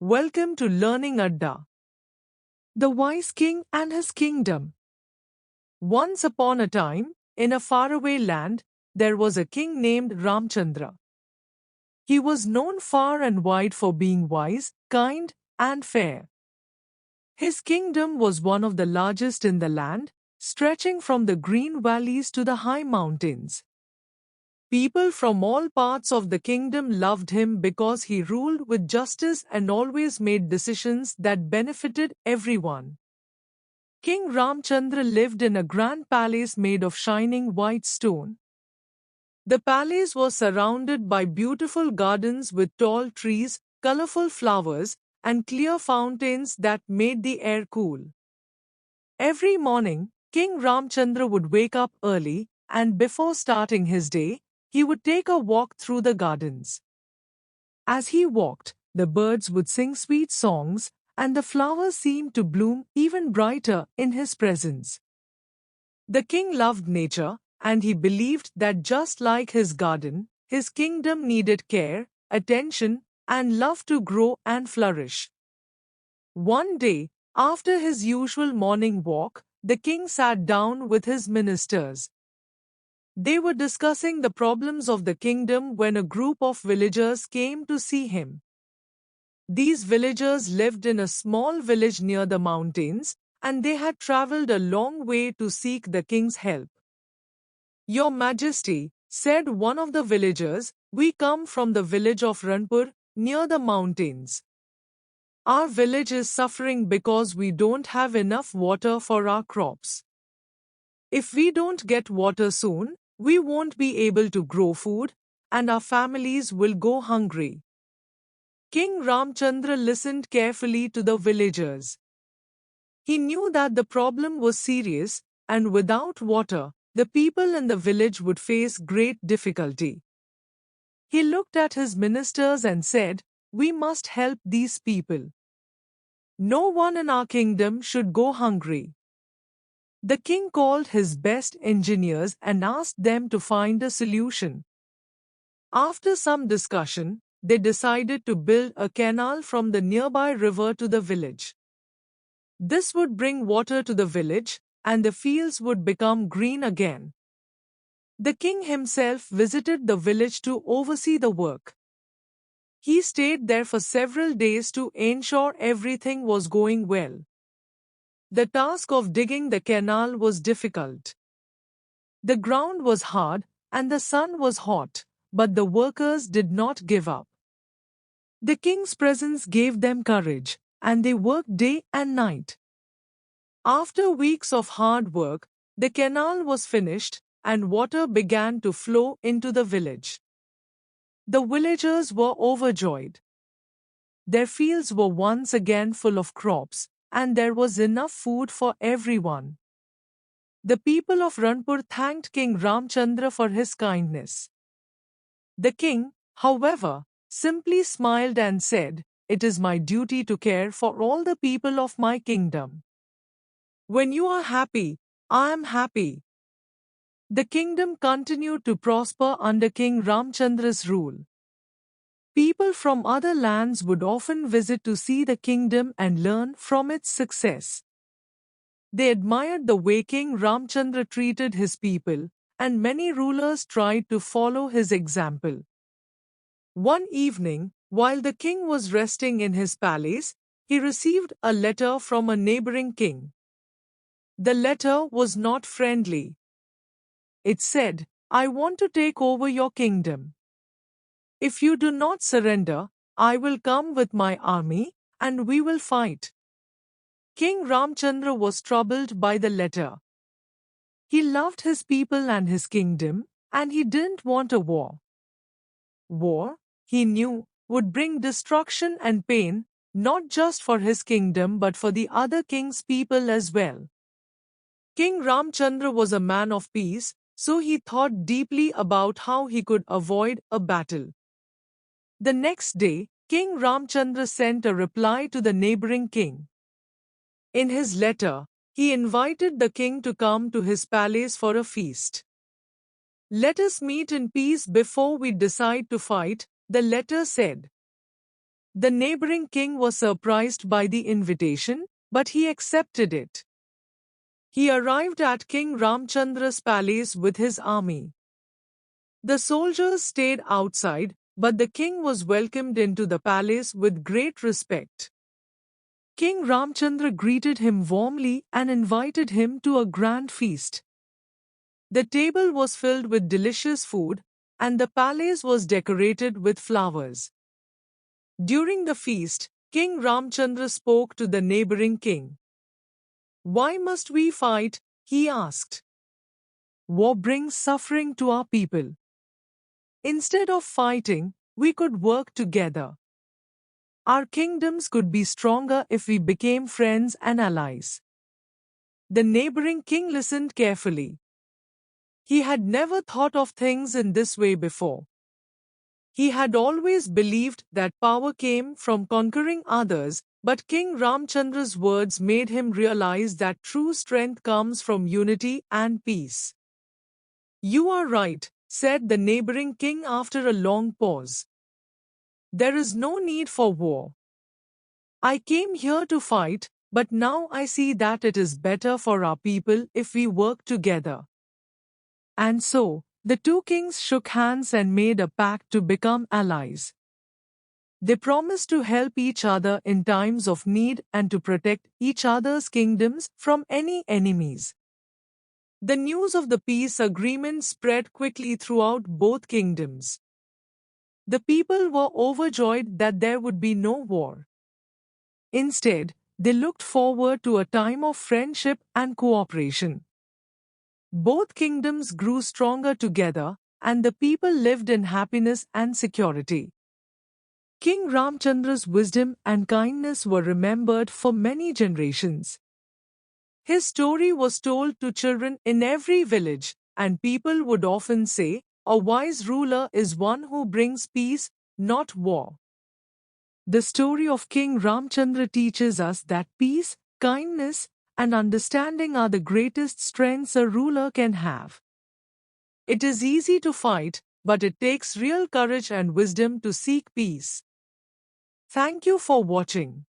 Welcome to Learning Adda. The Wise King and His Kingdom. Once upon a time, in a faraway land, there was a king named Ramachandra. He was known far and wide for being wise, kind, and fair. His kingdom was one of the largest in the land, stretching from the green valleys to the high mountains. People from all parts of the kingdom loved him because he ruled with justice and always made decisions that benefited everyone. King Ramchandra lived in a grand palace made of shining white stone. The palace was surrounded by beautiful gardens with tall trees, colorful flowers, and clear fountains that made the air cool. Every morning, King Ramchandra would wake up early, and before starting his day, he would take a walk through the gardens. As he walked, the birds would sing sweet songs, and the flowers seemed to bloom even brighter in his presence. The king loved nature, and he believed that just like his garden, his kingdom needed care, attention, and love to grow and flourish. One day, after his usual morning walk, the king sat down with his ministers. They were discussing the problems of the kingdom when a group of villagers came to see him. These villagers lived in a small village near the mountains, and they had traveled a long way to seek the king's help. "Your Majesty," said one of the villagers, "we come from the village of Ranpur, near the mountains. Our village is suffering because we don't have enough water for our crops. If we don't get water soon, we won't be able to grow food, and our families will go hungry." King Ramchandra listened carefully to the villagers. He knew that the problem was serious, and without water, the people in the village would face great difficulty. He looked at his ministers and said, "We must help these people. No one in our kingdom should go hungry." The king called his best engineers and asked them to find a solution. After some discussion, they decided to build a canal from the nearby river to the village. This would bring water to the village, and the fields would become green again. The king himself visited the village to oversee the work. He stayed there for several days to ensure everything was going well. The task of digging the canal was difficult. The ground was hard, and the sun was hot, but the workers did not give up. The king's presence gave them courage, and they worked day and night. After weeks of hard work, the canal was finished, and water began to flow into the village. The villagers were overjoyed. Their fields were once again full of crops, and there was enough food for everyone. The people of Ranpur thanked King Ramchandra for his kindness. The king, however, simply smiled and said, "It is my duty to care for all the people of my kingdom. When you are happy, I am happy." The kingdom continued to prosper under King Ramchandra's rule. People from other lands would often visit to see the kingdom and learn from its success. They admired the way King Ramchandra treated his people, and many rulers tried to follow his example. One evening, while the king was resting in his palace, he received a letter from a neighboring king. The letter was not friendly. It said, "I want to take over your kingdom. If you do not surrender, I will come with my army, and we will fight." King Ramchandra was troubled by the letter. He loved his people and his kingdom, and he didn't want a war. War, he knew, would bring destruction and pain, not just for his kingdom but for the other king's people as well. King Ramchandra was a man of peace, so he thought deeply about how he could avoid a battle. The next day, King Ramchandra sent a reply to the neighboring king. In his letter, he invited the king to come to his palace for a feast. "Let us meet in peace before we decide to fight," the letter said. The neighboring king was surprised by the invitation, but he accepted it. He arrived at King Ramachandra's palace with his army. The soldiers stayed outside, but the king was welcomed into the palace with great respect. King Ramchandra greeted him warmly and invited him to a grand feast. The table was filled with delicious food, and the palace was decorated with flowers. During the feast, King Ramchandra spoke to the neighboring king. "Why must we fight?" he asked. "War brings suffering to our people. Instead of fighting, we could work together. Our kingdoms could be stronger if we became friends and allies." The neighboring king listened carefully. He had never thought of things in this way before. He had always believed that power came from conquering others, but King Ramchandra's words made him realize that true strength comes from unity and peace. "You are right," said the neighboring king after a long pause. "There is no need for war. I came here to fight, but now I see that it is better for our people if we work together." And so, the two kings shook hands and made a pact to become allies. They promised to help each other in times of need and to protect each other's kingdoms from any enemies. The news of the peace agreement spread quickly throughout both kingdoms. The people were overjoyed that there would be no war. Instead, they looked forward to a time of friendship and cooperation. Both kingdoms grew stronger together, and the people lived in happiness and security. King Ramchandra's wisdom and kindness were remembered for many generations. His story was told to children in every village, and people would often say, "A wise ruler is one who brings peace, not war." The story of King Ramchandra teaches us that peace, kindness, and understanding are the greatest strengths a ruler can have. It is easy to fight, but it takes real courage and wisdom to seek peace. Thank you for watching.